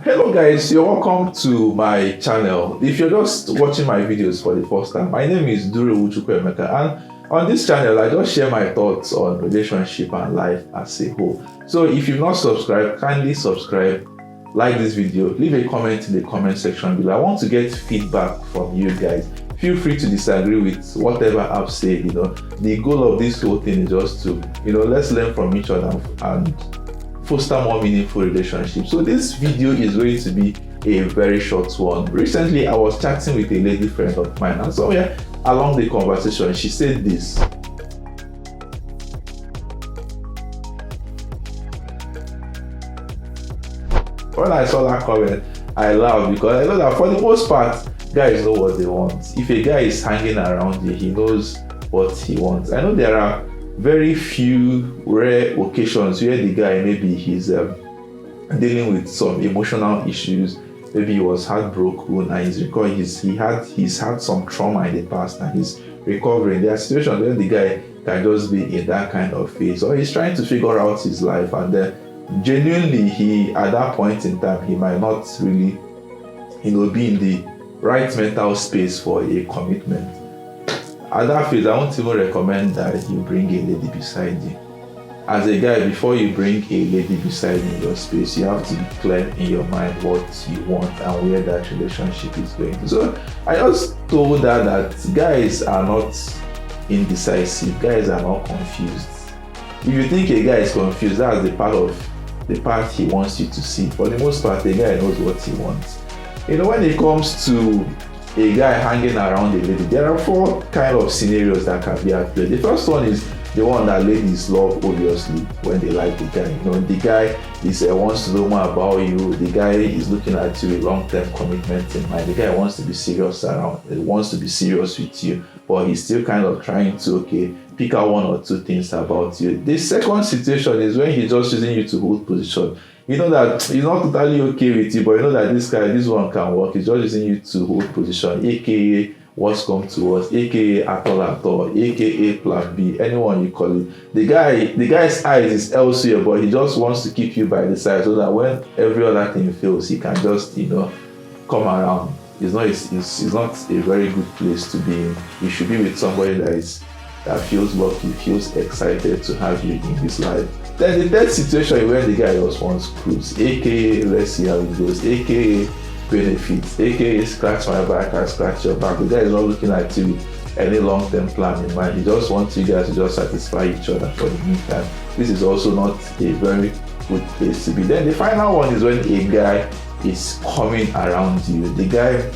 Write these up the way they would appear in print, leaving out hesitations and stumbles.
Hello guys, you're welcome to my channel. If you're just watching my videos for the first time, my name is Dure Uchukwemeka, and on this channel I just share my thoughts on relationship and life as a whole. So if you've not subscribed, kindly subscribe, like this video, leave a comment in the comment section below. I want to get feedback from you guys. Feel free to disagree with whatever I've said. The goal of this whole thing is just to, let's learn from each other and foster more meaningful relationships. So this video is going to be a very short one. Recently, I was chatting with a lady friend of mine, and somewhere along the conversation, she said this. When I saw that comment, I laughed because I know that for the most part, guys know what they want. If a guy is hanging around you, he knows what he wants. I know there are very few rare occasions where the guy maybe he's dealing with some emotional issues. Maybe he was heartbroken and he's had some trauma in the past and he's recovering. There are situations where the guy can just be in that kind of phase, or he's trying to figure out his life, and then genuinely he at that point in time he might not really be in the right mental space for a commitment. At that phase, I won't even recommend that you bring a lady beside you. As a guy, before you bring a lady beside you in your space, you have to be clear in your mind what you want and where that relationship is going to. So I just told her that guys are not indecisive, guys are not confused. If you think a guy is confused, that's the part he wants you to see. For the most part, a guy knows what he wants. When it comes to a guy hanging around a lady, there are four kind of scenarios that can be at play. The first one is the one that ladies love, obviously, when they like the guy. The guy is wants to know more about you. The guy is looking at you with long-term commitment in mind. The guy wants to be serious with you, but he's still kind of trying to pick out one or two things about you. The second situation is when he's just using you to hold position. That he's not totally okay with you, but that this one can work. He's just using you to hold position, aka what's come to us, aka at all, aka plan B, anyone you call it. The guy's eyes is elsewhere, but he just wants to keep you by the side so that when every other thing fails, he can just come around. It's not a very good place to be in. You should be with somebody that feels lucky, feels excited to have you in his life. Then the third situation where the guy just wants cruise, aka let's see how it goes, aka benefits, aka scratch my back and scratch your back. The guy is not looking at you with any long-term plan in mind. He just wants you guys to just satisfy each other for the meantime. This is also not a very good place to be. Then the final one is when a guy is coming around you. The guy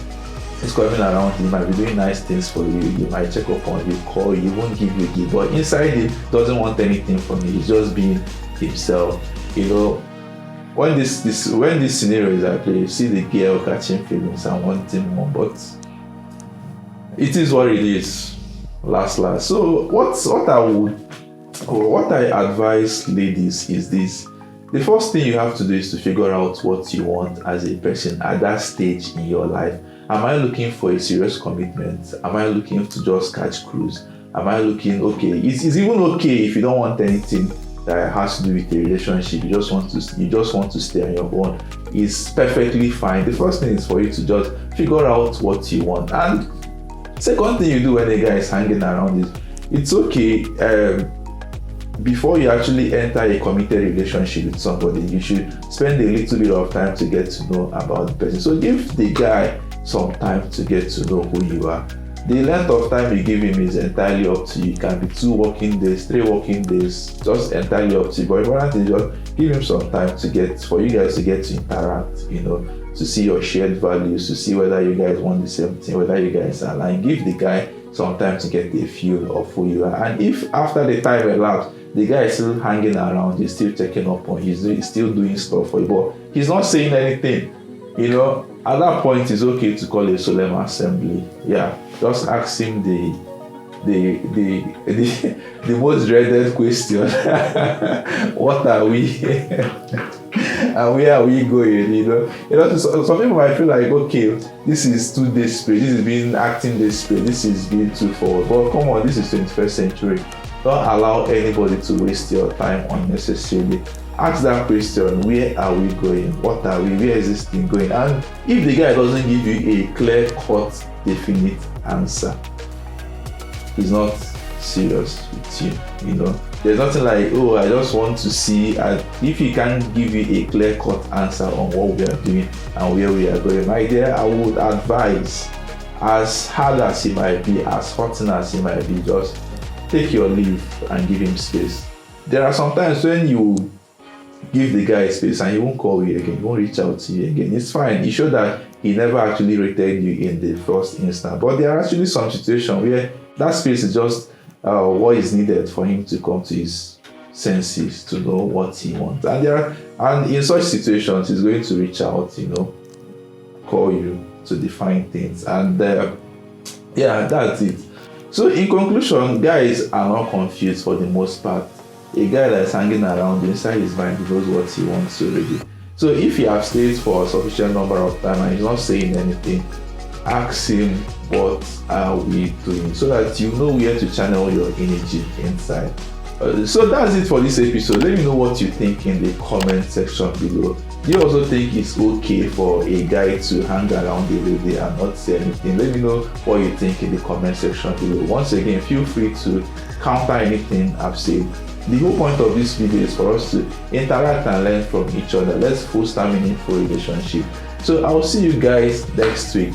is coming around, he might be doing nice things for you, he might check up on you, call you, won't give you a gift, but inside him doesn't want anything from you. He's just being himself. When this scenario is at play, you see the girl catching feelings and wanting more, but it is what it is. Last. So what I advise ladies is this. The first thing you have to do is to figure out what you want as a person at that stage in your life. Am I looking for a serious commitment? Am I looking to just catch cruise? Am I looking It's even okay if you don't want anything that has to do with a relationship. You just want to stay on your own. It's perfectly fine. The first thing is for you to just figure out what you want. And second thing you do when a guy is hanging around is it's okay. Before you actually enter a committed relationship with somebody, you should spend a little bit of time to get to know about the person. So give the guy some time to get to know who you are. The length of time you give him is entirely up to you. It can be 2 working days, 3 working days, just entirely up to you. But important is just give him some time for you guys to get to interact, to see your shared values, to see whether you guys want the same thing, whether you guys are aligned. Give the guy some time to get a feel of who you are. And if after the time elapsed, the guy is still hanging around, he's still checking up on you, he's still doing stuff for you, but he's not saying anything, at that point it's okay to call a solemn assembly. Just ask him the most dreaded question. What are we and where are we going? Some people might feel like, okay, this is too desperate, this is being acting desperate, this is being too forward. But come on, this is 21st century. Don't allow anybody to waste your time unnecessarily. Ask that question, where are we going? What are we? Where is this thing going? And if the guy doesn't give you a clear-cut, definite answer, he's not serious with you. You know, there's nothing like, oh, I just want to see. If he can't give you a clear-cut answer on what we are doing and where we are going, my dear, I would advise, as hard as he might be, as hurting as he might be, just take your leave and give him space. There are some times when you give the guy space and he won't call you again, he won't reach out to you again. It's fine. It showed that he never actually rated you in the first instance. But there are actually some situations where that space is just what is needed for him to come to his senses, to know what he wants. And in such situations, he's going to reach out, you know, call you to define things. And yeah, that's it. So in conclusion, guys are not confused for the most part. A guy that's hanging around inside his mind, he knows what he wants already. So if he has stayed for a sufficient number of time and he's not saying anything, ask him, what are we doing, so that you know where to channel your energy inside. So that's it for this episode. Let me know what you think in the comment section below. Do you also think it's okay for a guy to hang around the lady and not say anything? Let me know what you think in the comment section below. Once again, feel free to counter anything I've said. The whole point of this video is for us to interact and learn from each other. Let's foster meaningful relationship. So I'll see you guys next week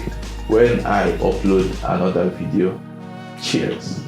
when I upload another video. Cheers.